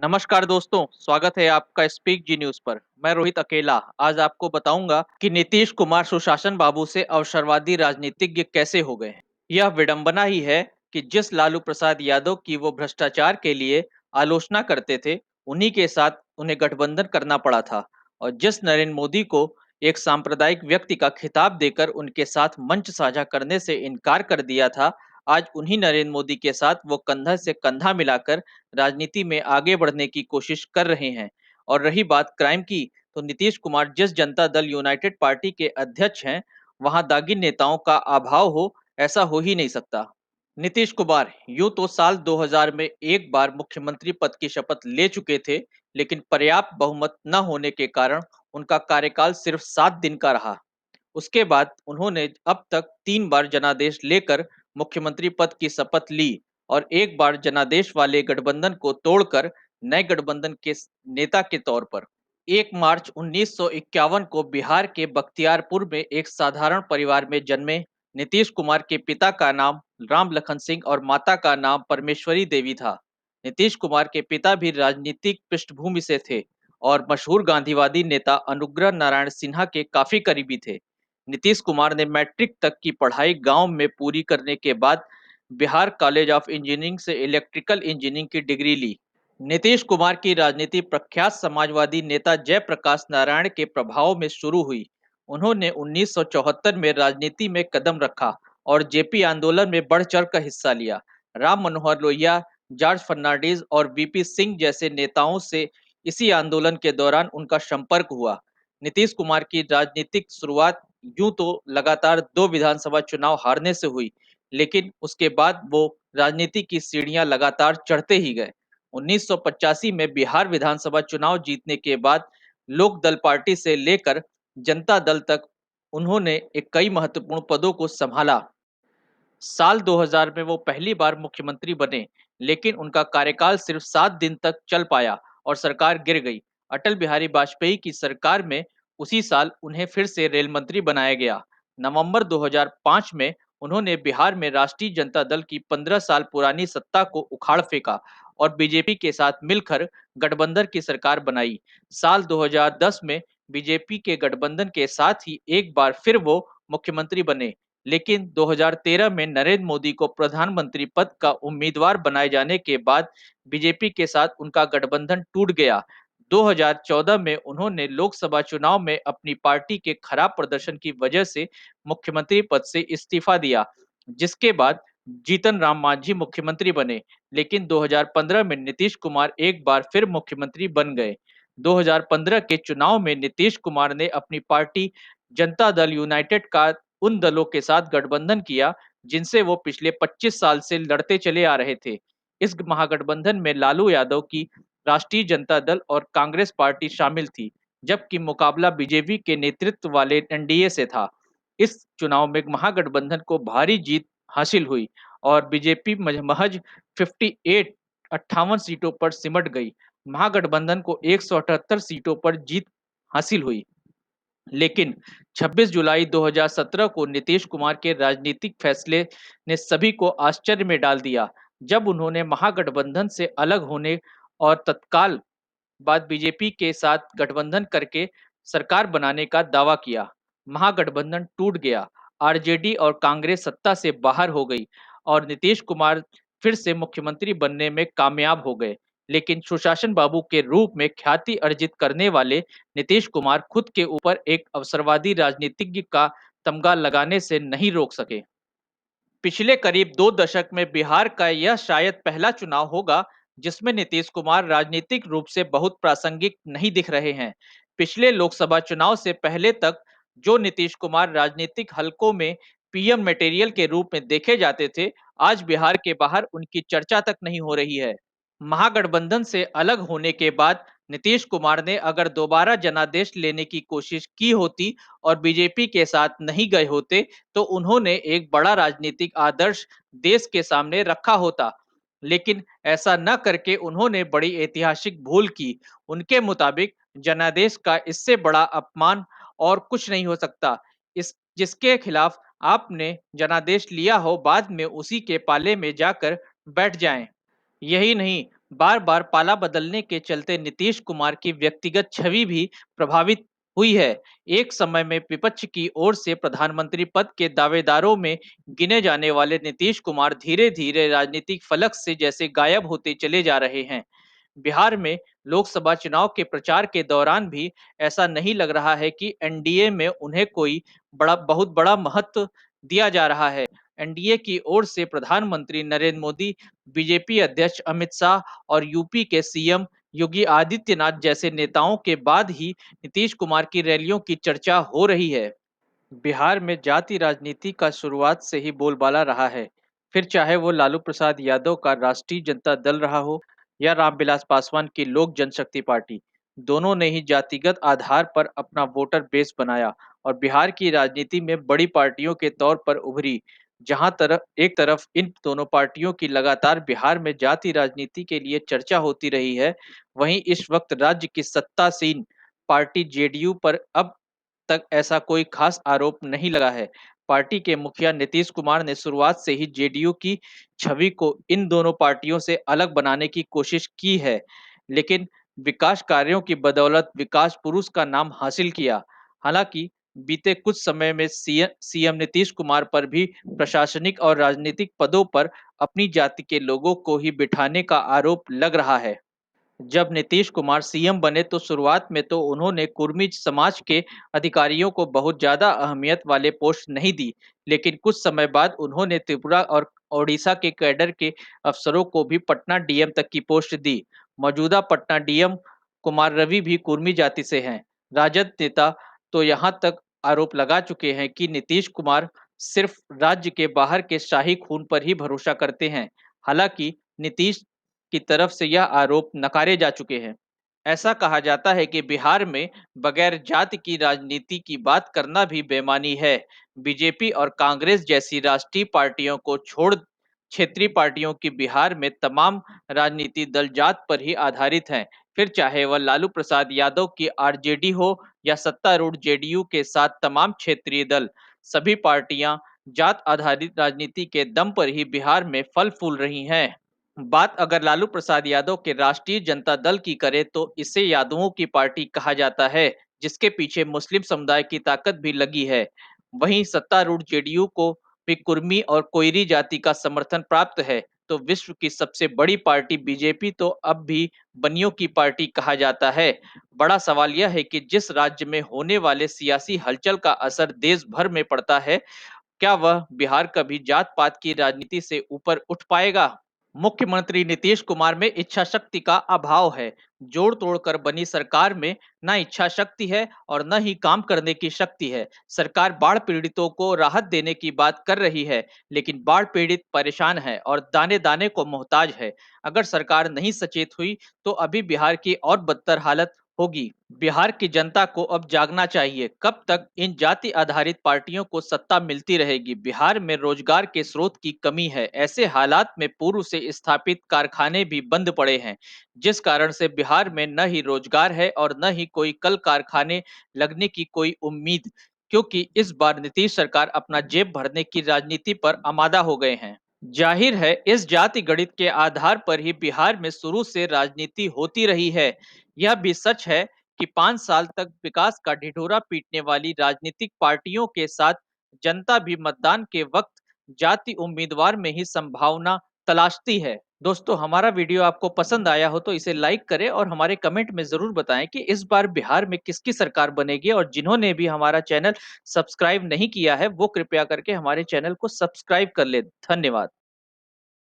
नमस्कार दोस्तों, स्वागत है आपका स्पीक जी न्यूज पर। मैं रोहित अकेला आज आपको बताऊंगा कि नीतीश कुमार सुशासन बाबू से अवसरवादी राजनीतिज्ञ कैसे हो गए हैं। यह विडंबना ही है कि जिस लालू प्रसाद यादव की वो भ्रष्टाचार के लिए आलोचना करते थे, उन्हीं के साथ उन्हें गठबंधन करना पड़ा था। और जिस नरेंद्र मोदी को एक सांप्रदायिक व्यक्ति का खिताब देकर उनके साथ मंच साझा करने से इनकार कर दिया था, आज उन्हीं नरेंद्र मोदी के साथ वो कंधा से कंधा मिलाकर राजनीति में आगे बढ़ने की कोशिश कर रहे हैं। और रही बात क्राइम की, तो नीतीश कुमार जिस जनता दल यूनाइटेड पार्टी के अध्यक्ष हैं, वहां दागी नेताओं का अभाव हो, ऐसा हो ही नहीं सकता। नीतीश कुमार यूं तो साल 2000 में एक बार मुख्यमंत्री पद की शपथ ले चुके थे, लेकिन पर्याप्त बहुमत न होने के कारण उनका कार्यकाल सिर्फ 7 दिन का रहा। उसके बाद उन्होंने अब तक 3 बार जनादेश लेकर मुख्यमंत्री पद की शपथ ली और एक बार जनादेश वाले गठबंधन को तोड़कर नए गठबंधन के नेता के तौर पर 1 मार्च 1951 को बिहार के बख्तियारपुर में एक साधारण परिवार में जन्मे नीतीश कुमार के पिता का नाम राम लखन सिंह और माता का नाम परमेश्वरी देवी था। नीतीश कुमार के पिता भी राजनीतिक पृष्ठभूमि से थे और मशहूर गांधीवादी नेता अनुग्रह नारायण सिन्हा के काफी करीबी थे। नीतीश कुमार ने मैट्रिक तक की पढ़ाई गांव में पूरी करने के बाद बिहार कॉलेज ऑफ इंजीनियरिंग से इलेक्ट्रिकल इंजीनियरिंग की डिग्री ली। नीतीश कुमार की राजनीति प्रख्यात समाजवादी नेता जयप्रकाश नारायण के प्रभाव में शुरू हुई। उन्होंने 1974 में राजनीति में कदम रखा और जेपी आंदोलन में बढ़ चढ़ कर हिस्सा लिया। राम मनोहर लोहिया, जॉर्ज फर्नांडीज और वीपी सिंह जैसे नेताओं से इसी आंदोलन के दौरान उनका संपर्क हुआ। नीतीश कुमार की राजनीतिक शुरुआत यूं तो लगातार 2 विधानसभा चुनाव हारने से हुई, लेकिन उसके बाद वो राजनीति की सीढ़ियां लगातार चढ़ते ही गए। 1985 में बिहार विधानसभा चुनाव जीतने के बाद लोक दल पार्टी से लेकर जनता दल तक उन्होंने एक कई महत्वपूर्ण पदों को संभाला। साल 2000 में वो पहली बार मुख्यमंत्री बने, लेकिन उनका कार्यकाल सिर्फ 7 दिन तक चल पाया और सरकार गिर गई। अटल बिहारी वाजपेयी की सरकार में उसी साल उन्हें फिर से रेल मंत्री बनाया गया। नवंबर 2005 में उन्होंने बिहार में राष्ट्रीय जनता दल की 15 साल पुरानी सत्ता को उखाड़ फेंका और बीजेपी के साथ मिलकर गठबंधन की सरकार बनाई। साल 2010 में बीजेपी के गठबंधन के साथ ही एक बार फिर वो मुख्यमंत्री बने, लेकिन 2013 में नरेंद्र मोदी को प्रधानमंत्री पद का उम्मीदवार बनाए जाने के बाद बीजेपी के साथ उनका गठबंधन टूट गया। 2014 में उन्होंने लोकसभा चुनाव में अपनी पार्टी के खराब प्रदर्शन की वजह से मुख्यमंत्री पद से इस्तीफा दिया, जिसके बाद जीतन राम मांझी मुख्यमंत्री बने। लेकिन 2015 में नीतीश कुमार एक बार फिर मुख्यमंत्री बन गए। 2015 के चुनाव में नीतीश कुमार ने अपनी पार्टी जनता दल यूनाइटेड का उन दलों के साथ गठबंधन किया जिनसे वो पिछले 25 साल से लड़ते चले आ रहे थे। इस महागठबंधन में लालू यादव की राष्ट्रीय जनता दल और कांग्रेस पार्टी शामिल थी, जबकि मुकाबला बीजेपी के नेतृत्व वाले एनडीए से था। इस चुनाव में महागठबंधन को भारी जीत हासिल हुई और बीजेपी महज 58 सीटों पर सिमट गई। महागठबंधन को 178 सीटों पर जीत हासिल हुई। लेकिन 26 जुलाई 2017 को नीतीश कुमार के राजनीतिक फैसले ने सभी को आश्चर्य में डाल दिया, जब उन्होंने महागठबंधन से अलग होने और तत्काल बाद बीजेपी के साथ गठबंधन करके सरकार बनाने का दावा किया। महागठबंधन टूट गया, आरजेडी और कांग्रेस सत्ता से बाहर हो गई और नीतीश कुमार फिर से मुख्यमंत्री बनने में कामयाब हो गए। लेकिन सुशासन बाबू के रूप में ख्याति अर्जित करने वाले नीतीश कुमार खुद के ऊपर एक अवसरवादी राजनीतिज्ञ का तमगा लगाने से नहीं रोक सके। पिछले करीब 2 दशक में बिहार का यह शायद पहला चुनाव होगा जिसमें नीतीश कुमार राजनीतिक रूप से बहुत प्रासंगिक नहीं दिख रहे हैं। पिछले लोकसभा चुनाव से पहले तक जो नीतीश कुमार राजनीतिक हलकों में पीएम मटेरियल के रूप में देखे जाते थे, आज बिहार के बाहर उनकी चर्चा तक नहीं हो रही है। महागठबंधन से अलग होने के बाद नीतीश कुमार ने अगर दोबारा जनादेश लेने की कोशिश की होती और बीजेपी के साथ नहीं गए होते, तो उन्होंने एक बड़ा राजनीतिक आदर्श देश के सामने रखा होता। लेकिन ऐसा न करके उन्होंने बड़ी ऐतिहासिक भूल की। उनके मुताबिक जनादेश का इससे बड़ा अपमान और कुछ नहीं हो सकता। इस जिसके खिलाफ आपने जनादेश लिया हो, बाद में उसी के पाले में जाकर बैठ जाएं। यही नहीं, बार-बार पाला बदलने के चलते नीतीश कुमार की व्यक्तिगत छवि भी प्रभावित हुई है। एक समय में विपक्ष की ओर से प्रधानमंत्री पद के दावेदारों में गिने जाने वाले नीतीश कुमार धीरे-धीरे राजनीतिक फलक से जैसे गायब होते चले जा रहे हैं। बिहार में लोकसभा चुनाव के प्रचार के दौरान भी ऐसा नहीं लग रहा है कि एनडीए में उन्हें कोई बहुत बड़ा महत्व दिया जा रहा है। एनडीए की ओर से प्रधानमंत्री नरेंद्र मोदी, बीजेपी अध्यक्ष अमित शाह और यूपी के सीएम योगी आदित्यनाथ जैसे नेताओं के बाद ही नीतीश कुमार की रैलियों की चर्चा हो रही है। बिहार में जाति राजनीति का शुरुआत से ही बोलबाला रहा है। फिर चाहे वो लालू प्रसाद यादव का राष्ट्रीय जनता दल रहा हो या रामविलास पासवान की लोक जनशक्ति पार्टी, दोनों ने ही जातिगत आधार पर अपना वोटर बेस बनाया और बिहार की राजनीति में बड़ी पार्टियों के तौर पर उभरी। जहां तरफ एक तरफ इन दोनों पार्टियों की लगातार बिहार में जाति राजनीति के लिए चर्चा होती रही है, वहीं इस वक्त राज्य की सत्तासीन पार्टी जेडीयू पर अब तक ऐसा कोई खास आरोप नहीं लगा है। पार्टी के मुखिया नीतीश कुमार ने शुरुआत से ही जेडीयू की छवि को इन दोनों पार्टियों से अलग बनाने की कोशिश की है, लेकिन विकास कार्यों की बदौलत विकास पुरुष का नाम हासिल किया। हालांकि बीते कुछ समय में सीएम नीतीश कुमार पर भी प्रशासनिक और राजनीतिक पदों पर अपनी जाति के लोगों को ही बिठाने का आरोप लग रहा है। जब नीतीश कुमार सीएम बने तो शुरुआत में तो उन्होंने कुर्मी समाज के अधिकारियों को बहुत ज्यादा अहमियत वाले पोस्ट नहीं दी, लेकिन कुछ समय बाद उन्होंने त्रिपुरा और ओडिशा के कैडर के अफसरों को भी पटना डीएम तक की पोस्ट दी। मौजूदा पटना डीएम कुमार रवि भी कुर्मी जाति से हैं। राजद नेता तो यहाँ तक आरोप लगा चुके हैं कि नीतीश कुमार सिर्फ राज्य के बाहर के शाही खून पर ही भरोसा करते हैं। हालांकि नीतीश की तरफ से यह आरोप नकारे जा चुके हैं। ऐसा कहा जाता है कि बिहार में बगैर जाति की राजनीति की बात करना भी बेमानी है। बीजेपी और कांग्रेस जैसी राष्ट्रीय पार्टियों को छोड़ क्षेत्रीय पार्टियों की बिहार में तमाम राजनीति दल जात पर ही आधारित हैं। फिर चाहे वह लालू प्रसाद यादव की आरजेडी हो या सत्तारूढ़ जेडीयू के साथ तमाम क्षेत्रीय दल, सभी पार्टियां जात आधारित राजनीति के दम पर ही बिहार में फल फूल रही हैं। बात अगर लालू प्रसाद यादव के राष्ट्रीय जनता दल की करें तो इसे यादवों की पार्टी कहा जाता है, जिसके पीछे मुस्लिम समुदाय की ताकत भी लगी है। वहीं सत्तारूढ़ जेडीयू को भी कुर्मी और कोयरी जाति का समर्थन प्राप्त है। तो विश्व की सबसे बड़ी पार्टी बीजेपी तो अब भी बनियों की पार्टी कहा जाता है। बड़ा सवाल यह है कि जिस राज्य में होने वाले सियासी हलचल का असर देश भर में पड़ता है, क्या वह बिहार कभी जात पात की राजनीति से ऊपर उठ पाएगा? मुख्यमंत्री नीतीश कुमार में इच्छा शक्ति का अभाव है। जोड़ तोड़कर बनी सरकार में न इच्छा शक्ति है और न ही काम करने की शक्ति है। सरकार बाढ़ पीड़ितों को राहत देने की बात कर रही है, लेकिन बाढ़ पीड़ित परेशान है और दाने दाने को मोहताज है। अगर सरकार नहीं सचेत हुई तो अभी बिहार की और बदतर हालत होगी। बिहार की जनता को अब जागना चाहिए। कब तक इन जाति आधारित पार्टियों को सत्ता मिलती रहेगी? बिहार में रोजगार के स्रोत की कमी है। ऐसे हालात में पूर्व से स्थापित कारखाने भी बंद पड़े हैं, जिस कारण से बिहार में न ही रोजगार है और न ही कोई कल कारखाने लगने की कोई उम्मीद, क्योंकि इस बार नीतीश सरकार अपना जेब भरने की राजनीति पर आमादा हो गए हैं। जाहिर है इस जाति गणित के आधार पर ही बिहार में शुरू से राजनीति होती रही है। यह भी सच है कि 5 साल तक विकास का ढिढोरा पीटने वाली राजनीतिक पार्टियों के साथ जनता भी मतदान के वक्त जाति उम्मीदवार में ही संभावना तलाशती है। दोस्तों, हमारा वीडियो आपको पसंद आया हो तो इसे लाइक करें और हमारे कमेंट में जरूर बताएं कि इस बार बिहार में किसकी सरकार बनेगी, और जिन्होंने भी हमारा चैनल सब्सक्राइब नहीं किया है वो कृपया करके हमारे चैनल को सब्सक्राइब कर ले। धन्यवाद।